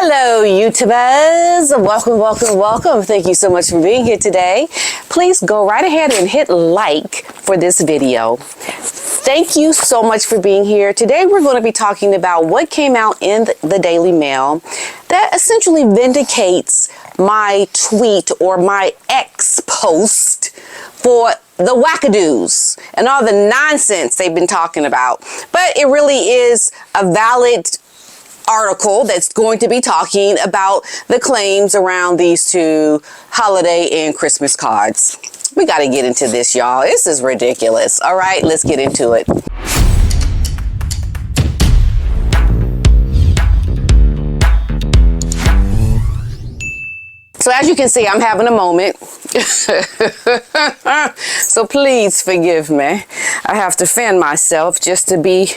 Hello, YouTubers. Welcome. Thank you so much for being here today. Please go right ahead and hit like for this video. Thank you so much for being here. Today, we're going to be talking about what came out in the Daily Mail that essentially vindicates my tweet or my X post for the wackadoos and all the nonsense they've been talking about. But it really is a valid article that's going to be talking about the claims around these two holiday and Christmas cards. We got to get into this, y'all. This is ridiculous. All right, let's get into it. So as you can see, I'm having a moment. So please forgive me. I have to fan myself just to be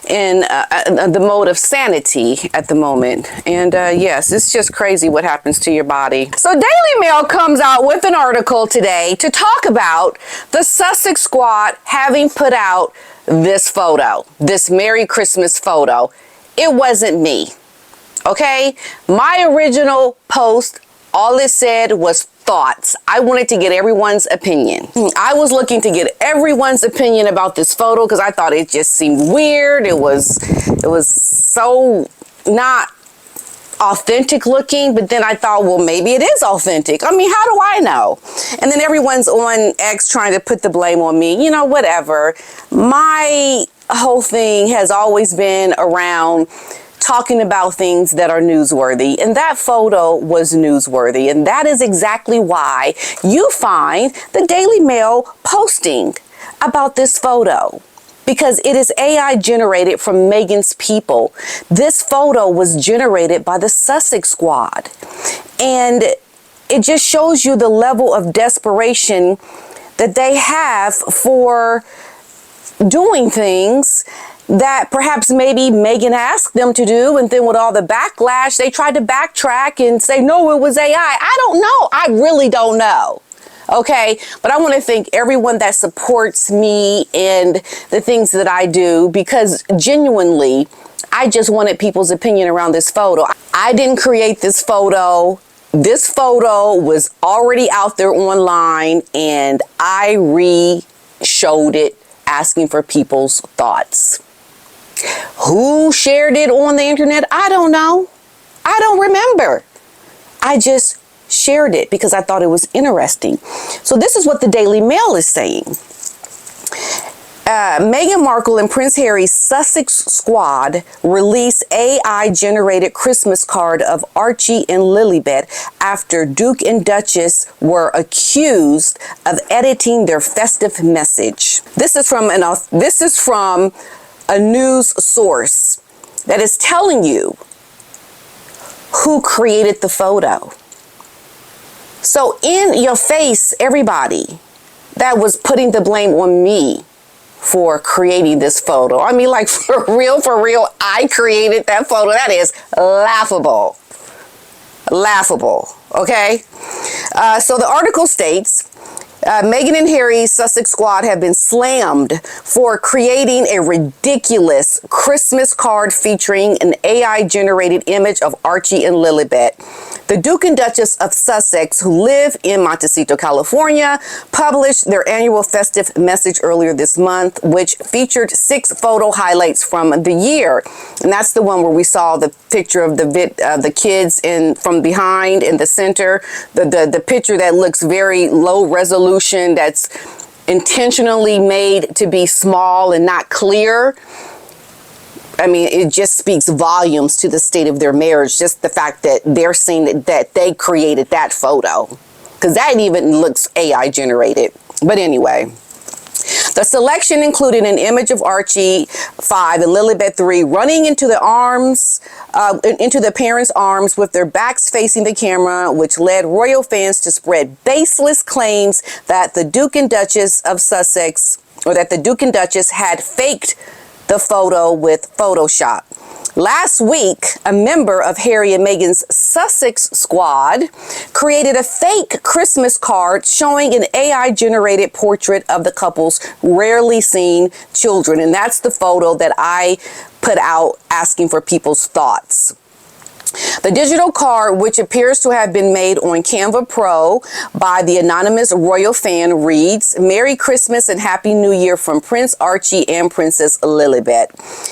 in the mode of sanity at the moment. And yes, it's just crazy what happens to your body. So Daily Mail comes out with an article today to talk about the Sussex squad having put out this photo, this Merry Christmas photo. It wasn't me, okay? My original post, all it said was thoughts. I wanted to get everyone's opinion. I was looking to get everyone's opinion about this photo because I thought it just seemed weird. It was so not authentic looking, but then I thought, well, maybe it is authentic. I mean, how do I know? And then everyone's on X trying to put the blame on me. You know, whatever. My whole thing has always been around talking about things that are newsworthy, and that photo was newsworthy, and that is exactly why you find the Daily Mail posting about this photo, because it is AI generated from Meghan's people. This photo was generated by the Sussex squad, and it just shows you the level of desperation that they have for doing things that perhaps maybe Meghan asked them to do, and then with all the backlash, they tried to backtrack and say, no, it was AI. I don't know. I really don't know. Okay, but I want to thank everyone that supports me and the things that I do, because genuinely, I just wanted people's opinion around this photo. I didn't create this photo. This photo was already out there online, and I re-showed it, asking for people's thoughts. Who shared it on the internet? I don't know. I don't remember. I just shared it because I thought it was interesting. So this is what the Daily Mail is saying. Meghan Markle and Prince Harry's Sussex squad released AI-generated Christmas card of Archie and Lilibet after Duke and Duchess were accused of editing their festive message. This is from a news source that is telling you who created the photo. So in your face, everybody that was putting the blame on me for creating this photo. I mean, like, for real, I created that photo. That is laughable. Laughable, okay? So the article states, Meghan and Harry's Sussex squad have been slammed for creating a ridiculous Christmas card featuring an AI-generated image of Archie and Lilibet. The Duke and Duchess of Sussex, who live in Montecito, California, published their annual festive message earlier this month, which featured 6 photo highlights from the year. And that's the one where we saw the picture of the kids from behind in the center, the picture that looks very low resolution, that's intentionally made to be small and not clear. I mean, it just speaks volumes to the state of their marriage, just the fact that they're saying that they created that photo, because that even looks AI generated. But anyway, the selection included an image of Archie 5 and Lilibet 3 running into the parents' arms with their backs facing the camera, which led royal fans to spread baseless claims that the Duke and Duchess of Sussex, or that the Duke and Duchess had faked the photo with Photoshop. Last week, a member of Harry and Meghan's Sussex squad created a fake Christmas card showing an AI-generated portrait of the couple's rarely seen children. And that's the photo that I put out asking for people's thoughts. The digital card, which appears to have been made on Canva Pro by the anonymous royal fan, reads, "Merry Christmas and Happy New Year from Prince Archie and Princess Lilibet."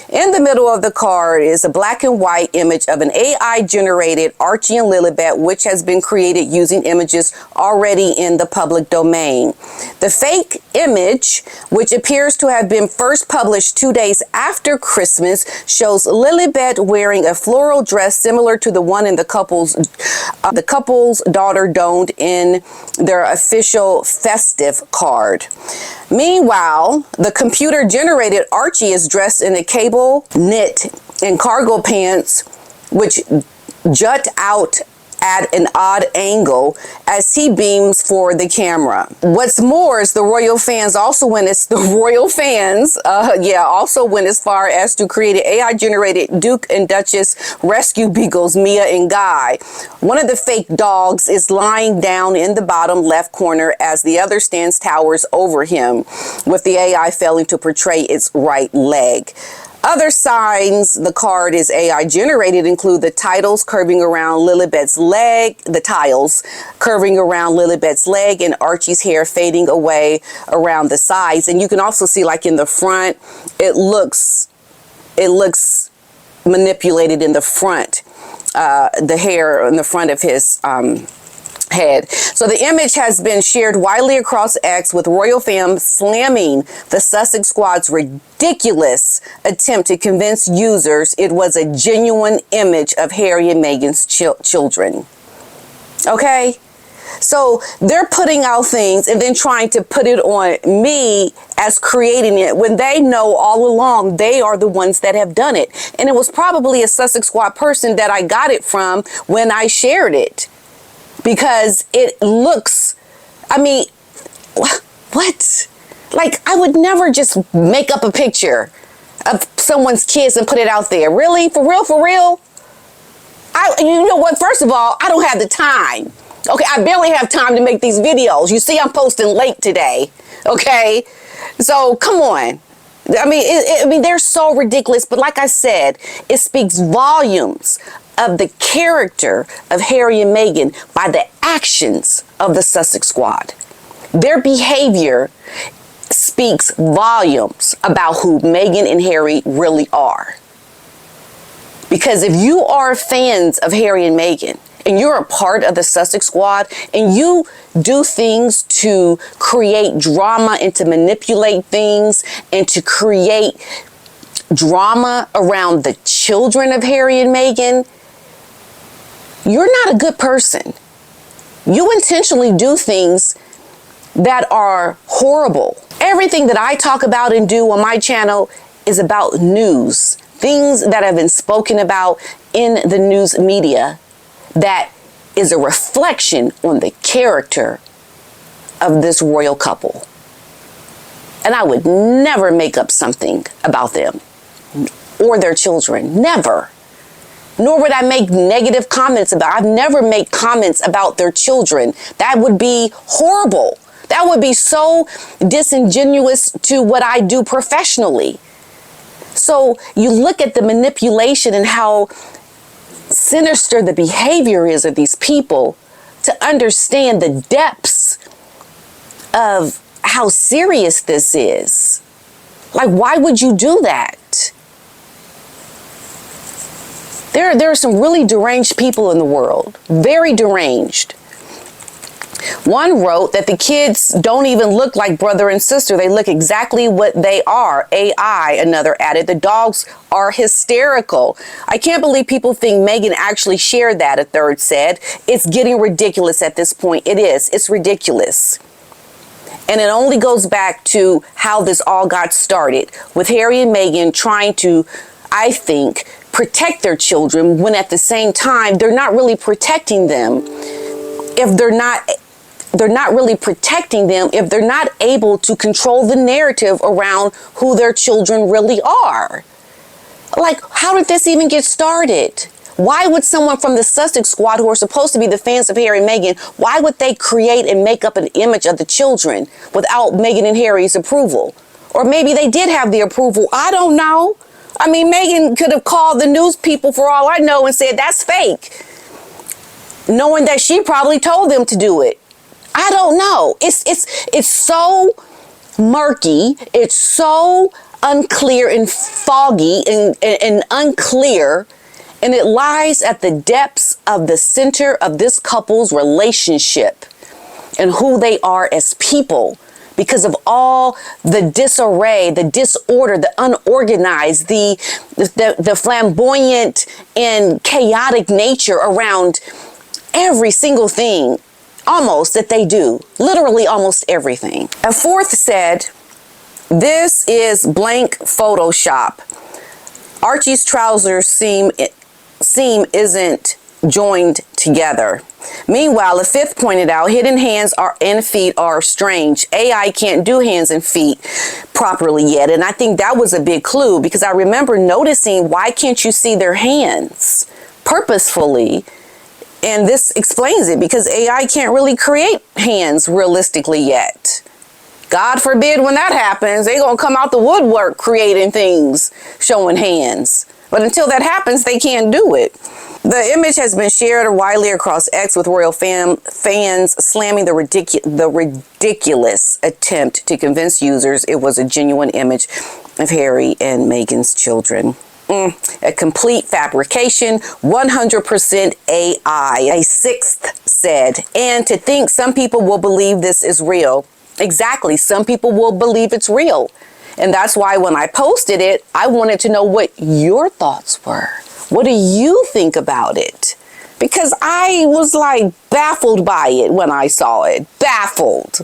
In the middle of the card is a black and white image of an AI-generated Archie and Lilibet, which has been created using images already in the public domain. The fake image, which appears to have been first published 2 days after Christmas, shows Lilibet wearing a floral dress similar to the one in the couple's daughter donned in their official festive card. Meanwhile, the computer-generated Archie is dressed in a cable knit and cargo pants, which jut out at an odd angle as he beams for the camera. What's more is the royal fans also went as far as to create an AI-generated Duke and Duchess rescue beagles, Mia and Guy. One of the fake dogs is lying down in the bottom left corner as the other stands towers over him, with the AI failing to portray its right leg. Other signs the card is AI generated include the tiles curving around Lilibet's leg, and Archie's hair fading away around the sides. And you can also see, like in the front, it looks manipulated in the front, the hair in the front of his head. So the image has been shared widely across X, with royal fam slamming the Sussex squad's ridiculous attempt to convince users it was a genuine image of Harry and Meghan's children. Okay? So they're putting out things and then trying to put it on me as creating it, when they know all along they are the ones that have done it. And it was probably a Sussex squad person that I got it from when I shared it. Because it looks, I mean, what? Like, I would never just make up a picture of someone's kids and put it out there. Really? For real? For real? You know what? First of all, I don't have the time. Okay, I barely have time to make these videos. You see, I'm posting late today. Okay? So, come on. I mean, they're so ridiculous. But like I said, it speaks volumes of the character of Harry and Meghan by the actions of the Sussex squad. Their behavior speaks volumes about who Meghan and Harry really are. Because if you are fans of Harry and Meghan, and you're a part of the Sussex squad, and you do things to create drama and to manipulate things and to create drama around the children of Harry and Meghan, you're not a good person. You intentionally do things that are horrible. Everything that I talk about and do on my channel is about news, things that have been spoken about in the news media that is a reflection on the character of this royal couple. And I would never make up something about them or their children. Never. Nor would I make negative comments about. I've never made comments about their children. That would be horrible. That would be so disingenuous to what I do professionally. So you look at the manipulation and how sinister the behavior is of these people to understand the depths of how serious this is. Like, why would you do that? There are some really deranged people in the world, very deranged. One wrote that the kids don't even look like brother and sister. They look exactly what they are. AI, another added. The dogs are hysterical. I can't believe people think Meghan actually shared that, a third said. It's getting ridiculous at this point. It is. It's ridiculous. And it only goes back to how this all got started, with Harry and Meghan trying to, I think, protect their children, when at the same time they're not really protecting them. If they're not really protecting them if they're not able to control the narrative around who their children really are. Like, how did this even get started? Why would someone from the Sussex squad, who are supposed to be the fans of Harry and Meghan, why would they create and make up an image of the children without Meghan and Harry's approval? Or maybe they did have the approval. I don't know. I mean, Meghan could have called the news people for all I know and said that's fake, knowing that she probably told them to do it. I don't know. It's so murky. It's so unclear and foggy and unclear. And it lies at the depths of the center of this couple's relationship and who they are as people, because of all the disarray, the disorder, the unorganized, the flamboyant and chaotic nature around every single thing, almost, that they do. Literally almost everything. A fourth said, "This is blank Photoshop. Archie's trousers seam isn't joined together." Meanwhile, a fifth pointed out, "Hidden hands and feet are strange. AI can't do hands and feet properly yet." And I think that was a big clue, because I remember noticing, why can't you see their hands purposefully? And this explains it, because AI can't really create hands realistically yet. God forbid when that happens, they're going to come out the woodwork creating things showing hands. But until that happens, they can't do it. The image has been shared widely across X, with royal fans slamming the ridiculous attempt to convince users it was a genuine image of Harry and Meghan's children. A complete fabrication, 100% AI, a sixth said. And to think some people will believe this is real. Exactly, some people will believe it's real. And that's why when I posted it, I wanted to know what your thoughts were. What do you think about it? Because I was like baffled by it when I saw it. Baffled.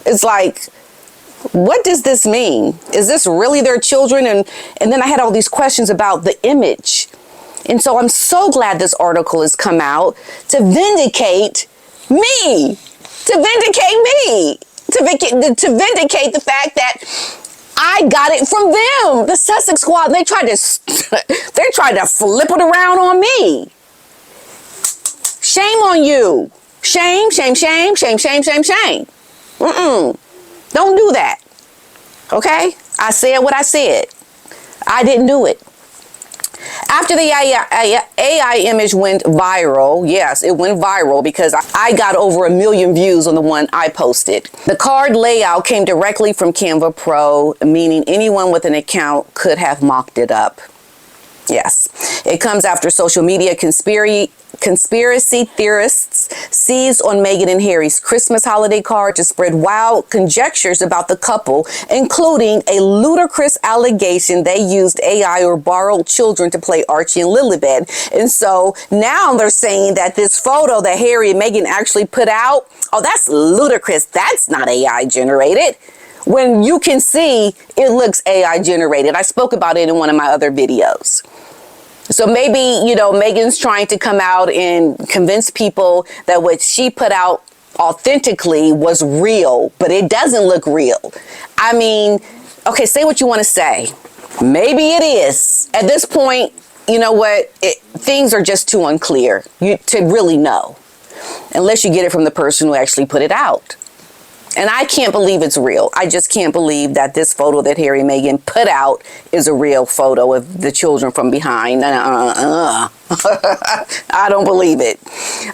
It's like, what does this mean? Is this really their children? And then I had all these questions about the image. And so I'm so glad this article has come out to vindicate me. To vindicate me. To vindicate the fact that I got it from them, the Sussex squad. They tried to flip it around on me. Shame on you. Shame, shame, shame, shame, shame, shame, shame. Don't do that. Okay? I said what I said. I didn't do it. After the AI image went viral, yes, it went viral because I got over 1 million views on the one I posted. The card layout came directly from Canva Pro, meaning anyone with an account could have mocked it up. Yes, it comes after social media conspiracy theorists seized on Meghan and Harry's Christmas holiday card to spread wild conjectures about the couple, including a ludicrous allegation they used AI or borrowed children to play Archie and Lilibet. And so now they're saying that this photo that Harry and Meghan actually put out, oh, that's ludicrous. That's not AI generated. When you can see it looks AI generated. I spoke about it in one of my other videos. So maybe, Meghan's trying to come out and convince people that what she put out authentically was real, but it doesn't look real. I mean, okay, say what you want to say. Maybe it is. At this point, you know what? Things are just too unclear to really know, unless you get it from the person who actually put it out. And I can't believe it's real. I just can't believe that this photo that Harry and Meghan put out is a real photo of the children from behind. I don't believe it.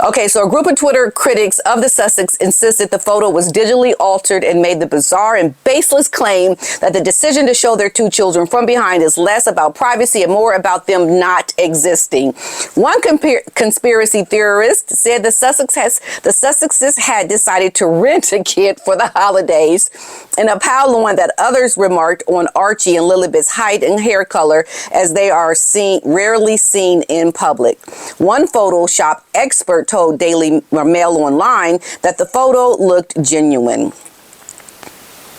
Okay, so a group of Twitter critics of the Sussex insisted the photo was digitally altered and made the bizarre and baseless claim that the decision to show their two children from behind is less about privacy and more about them not existing. One conspiracy theorist said the Sussexes had decided to rent a kid for the holidays, and a pile on that others remarked on Archie and Lilibet's height and hair color, as they are rarely seen in public. One Photoshop expert told Daily Mail Online that the photo looked genuine.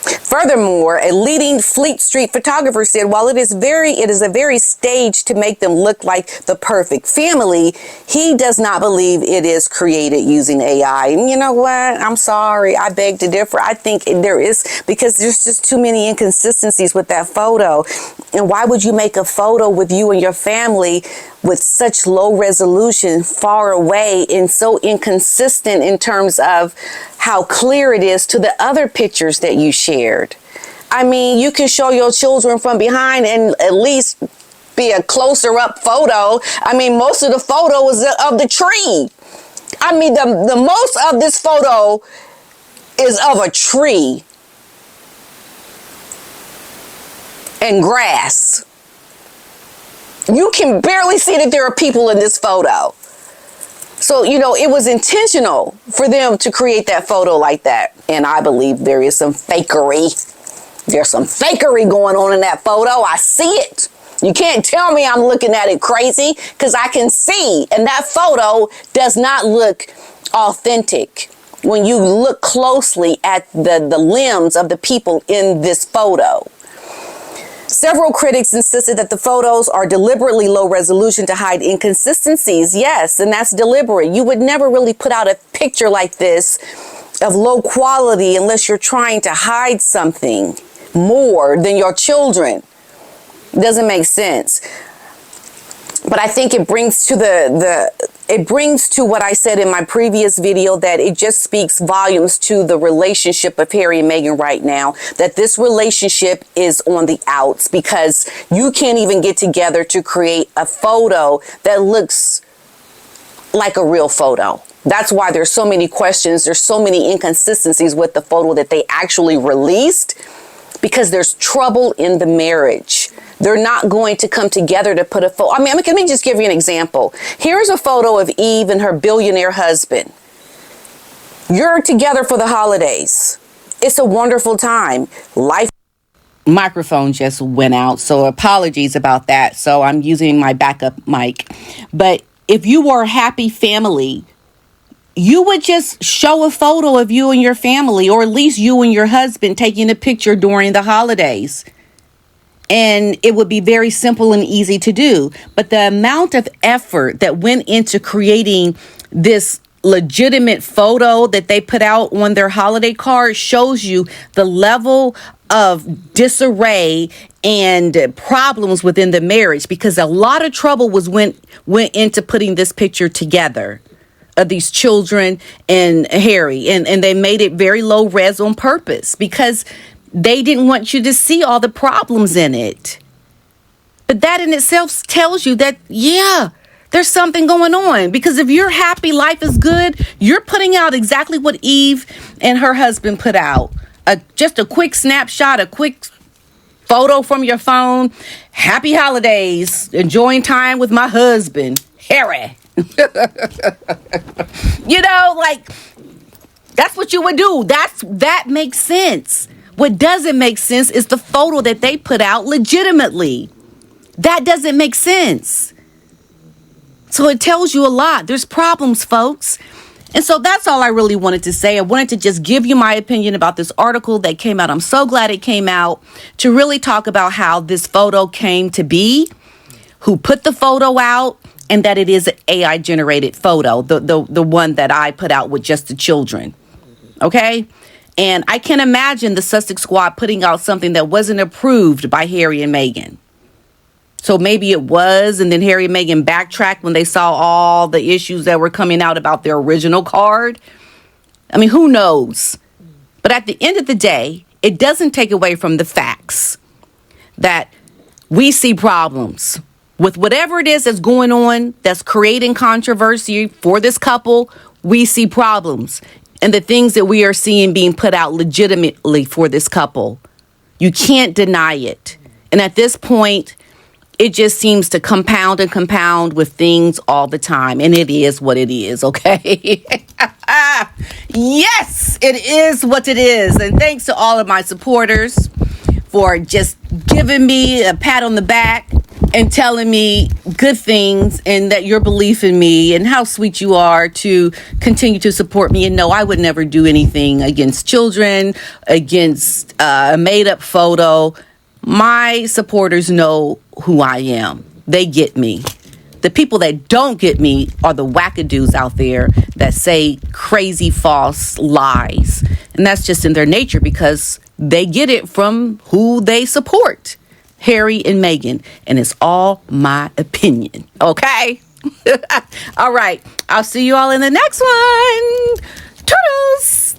Furthermore, a leading Fleet Street photographer said while it is a very staged to make them look like the perfect family, he does not believe it is created using AI. And you know what? I'm sorry. I beg to differ. I think there is, because there's just too many inconsistencies with that photo. And why would you make a photo with you and your family with such low resolution, far away, and so inconsistent in terms of how clear it is to the other pictures that you shared? I mean, you can show your children from behind and at least be a closer up photo. I mean, most of the photo is of the tree. I mean, the most of this photo is of a tree and grass. You can barely see that there are people in this photo. So, you know, it was intentional for them to create that photo like that. And I believe there is some fakery. There's some fakery going on in that photo. I see it. You can't tell me I'm looking at it crazy, because I can see. And that photo does not look authentic when you look closely at the limbs of the people in this photo. Several critics insisted that the photos are deliberately low resolution to hide inconsistencies. Yes, and that's deliberate. You would never really put out a picture like this of low quality unless you're trying to hide something more than your children. It doesn't make sense. But I think it brings to it brings to what I said in my previous video, that it just speaks volumes to the relationship of Harry and Meghan right now, that this relationship is on the outs, because you can't even get together to create a photo that looks like a real photo. That's why there's so many questions. There's so many inconsistencies with the photo that they actually released, because there's trouble in the marriage. They're not going to come together to put a photo. I mean, let me just give you an example. Here's a photo of Eve and her billionaire husband. You're together for the holidays. It's a wonderful time. Life. Microphone just went out, so apologies about that. So I'm using my backup mic. But if you were a happy family, you would just show a photo of you and your family, or at least you and your husband taking a picture during the holidays. And it would be very simple and easy to do. But the amount of effort that went into creating this legitimate photo that they put out on their holiday card shows you the level of disarray and problems within the marriage, because a lot of trouble went into putting this picture together of these children and Harry. And they made it very low res on purpose, because they didn't want you to see all the problems in it. But that in itself tells you that, yeah, there's something going on. Because if you're happy, life is good, you're putting out exactly what Eve and her husband put out. Just a quick snapshot, a quick photo from your phone. Happy holidays. Enjoying time with my husband, Harry. You know, like, that's what you would do. That makes sense. What doesn't make sense is the photo that they put out legitimately. That doesn't make sense. So it tells you a lot. There's problems, folks. And so that's all I really wanted to say. I wanted to just give you my opinion about this article that came out. I'm so glad it came out, to really talk about how this photo came to be, who put the photo out, and that it is an AI generated photo, the one that I put out with just the children. Okay? And I can imagine the Sussex squad putting out something that wasn't approved by Harry and Meghan. So maybe it was, and then Harry and Meghan backtracked when they saw all the issues that were coming out about their original card. I mean, who knows? But at the end of the day, it doesn't take away from the facts that we see problems with whatever it is that's going on, that's creating controversy for this couple. We see problems. And the things that we are seeing being put out legitimately for this couple. You can't deny it. And at this point, it just seems to compound and compound with things all the time. And it is what it is, okay? Yes, it is what it is. And thanks to all of my supporters for just giving me a pat on the back and telling me good things, and that your belief in me and how sweet you are to continue to support me. And no, I would never do anything against children, against a made up photo. My supporters know who I am. They get me. The people that don't get me are the wackadoos out there that say crazy, false lies. And that's just in their nature, because they get it from who they support. Harry and Meghan, and it's all my opinion. Okay? All right. I'll see you all in the next one. Toodles!